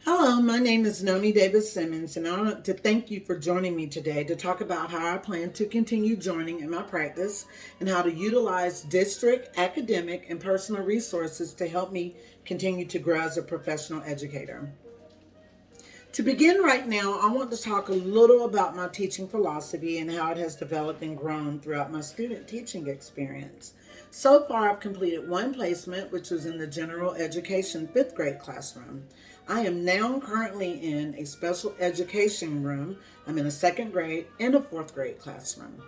Hello, my name is Noni Davis Simmons, and I want to thank you for joining me today to talk about how I plan to continue joining in my practice and how to utilize district, academic, and personal resources to help me continue to grow as a professional educator. To begin right now, I want to talk a little about my teaching philosophy and how it has developed and grown throughout my student teaching experience. So far, I've completed one placement, which was in the general education fifth grade classroom. I am now currently in a special education room. I'm in a second grade and a fourth grade classroom.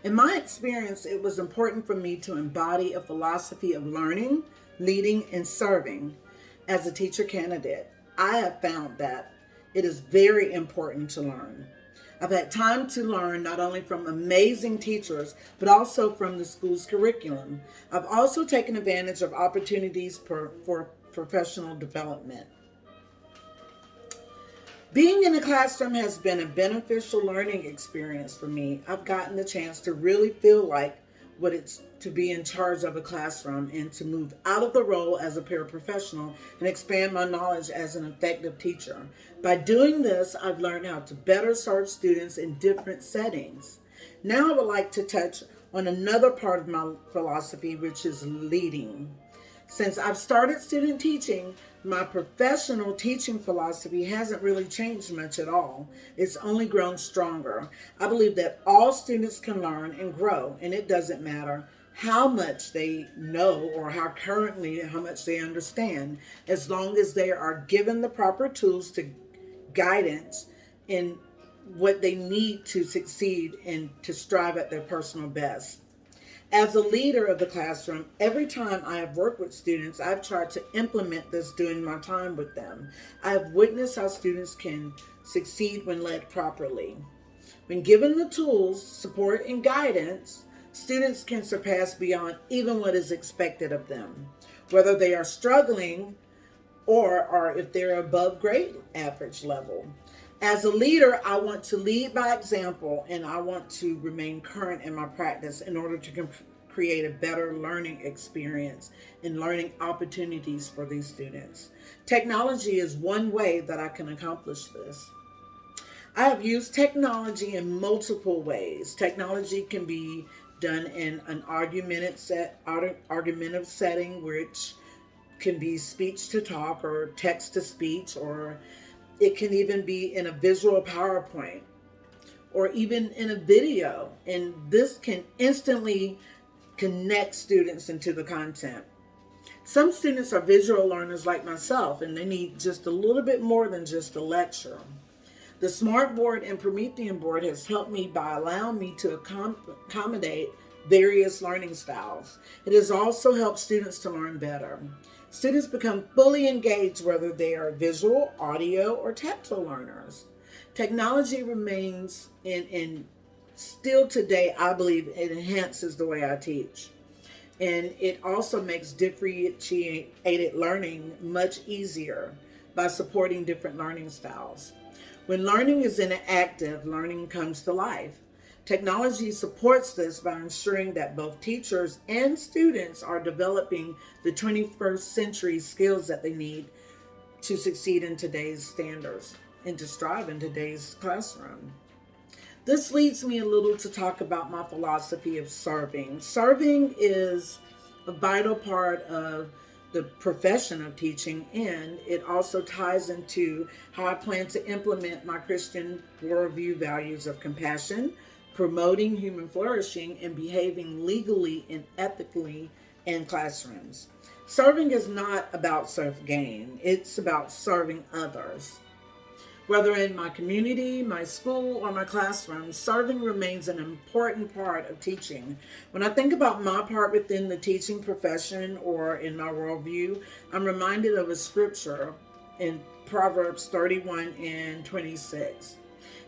In my experience, it was important for me to embody a philosophy of learning, leading, and serving as a teacher candidate. I have found that it is very important to learn. I've had time to learn not only from amazing teachers, but also from the school's curriculum. I've also taken advantage of opportunities for professional development. Being in the classroom has been a beneficial learning experience for me. I've gotten the chance to really feel like what it's to be in charge of a classroom and to move out of the role as a paraprofessional and expand my knowledge as an effective teacher. By doing this, I've learned how to better serve students in different settings. Now I would like to touch on another part of my philosophy, which is leading. Since I've started student teaching, my professional teaching philosophy hasn't really changed much at all. It's only grown stronger. I believe that all students can learn and grow, and it doesn't matter how much they know or how much they understand, as long as they are given the proper tools to guidance in what they need to succeed and to strive at their personal best. As a leader of the classroom, every time I have worked with students, I've tried to implement this during my time with them. I have witnessed how students can succeed when led properly. When given the tools, support, and guidance, students can surpass beyond even what is expected of them. Whether they are struggling or if they're above grade average level. As a leader, I want to lead by example and I want to remain current in my practice in order to create a better learning experience and learning opportunities for these students. Technology is one way that I can accomplish this. I have used technology in multiple ways. Technology can be done in an argumentative setting, which can be speech to talk or text to speech, or it can even be in a visual PowerPoint or even in a video. And this can instantly connect students into the content. Some students are visual learners like myself, and they need just a little bit more than just a lecture. The Smart Board and Promethean Board has helped me by allowing me to accommodate various learning styles. It has also helped students to learn better. Students become fully engaged whether they are visual, audio, or tactile learners. Technology remains in still today, I believe it enhances the way I teach. And it also makes differentiated learning much easier by supporting different learning styles. When learning is interactive, learning comes to life. Technology supports this by ensuring that both teachers and students are developing the 21st century skills that they need to succeed in today's standards and to strive in today's classroom. This leads me a little to talk about my philosophy of serving. Serving is a vital part of the profession of teaching, and it also ties into how I plan to implement my Christian worldview values of compassion, promoting human flourishing, and behaving legally and ethically in classrooms. Serving is not about self gain, it's about serving others. Whether in my community, my school, or my classroom, serving remains an important part of teaching. When I think about my part within the teaching profession or in my worldview, I'm reminded of a scripture in Proverbs 31 and 26.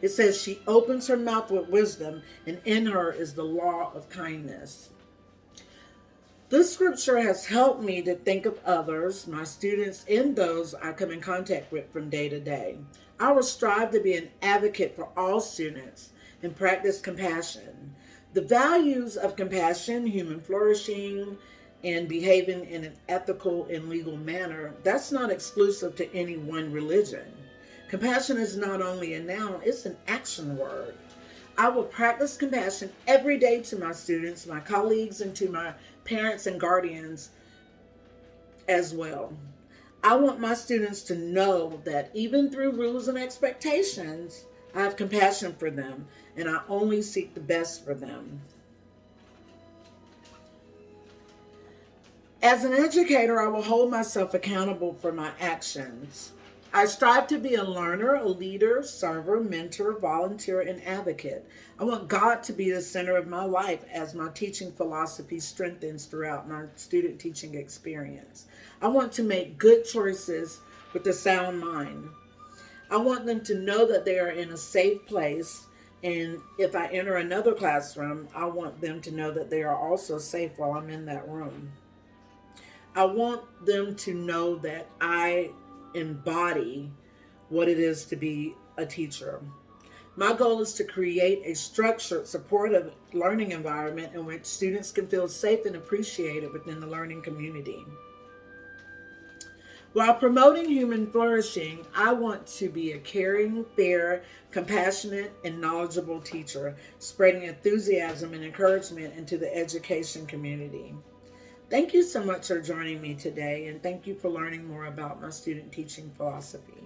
It says, "She opens her mouth with wisdom, and in her is the law of kindness." This scripture has helped me to think of others, my students, and those I come in contact with from day to day. I will strive to be an advocate for all students and practice compassion. The values of compassion, human flourishing, and behaving in an ethical and legal manner, that's not exclusive to any one religion. Compassion is not only a noun, it's an action word. I will practice compassion every day to my students, my colleagues, and to my parents and guardians as well. I want my students to know that even through rules and expectations, I have compassion for them and I only seek the best for them. As an educator, I will hold myself accountable for my actions. I strive to be a learner, a leader, server, mentor, volunteer, and advocate. I want God to be the center of my life as my teaching philosophy strengthens throughout my student teaching experience. I want to make good choices with a sound mind. I want them to know that they are in a safe place. And if I enter another classroom, I want them to know that they are also safe while I'm in that room. I want them to know that I embody what it is to be a teacher. My goal is to create a structured, supportive learning environment in which students can feel safe and appreciated within the learning community. While promoting human flourishing, I want to be a caring, fair, compassionate, and knowledgeable teacher, spreading enthusiasm and encouragement into the education community. Thank you so much for joining me today, and thank you for learning more about my student teaching philosophy.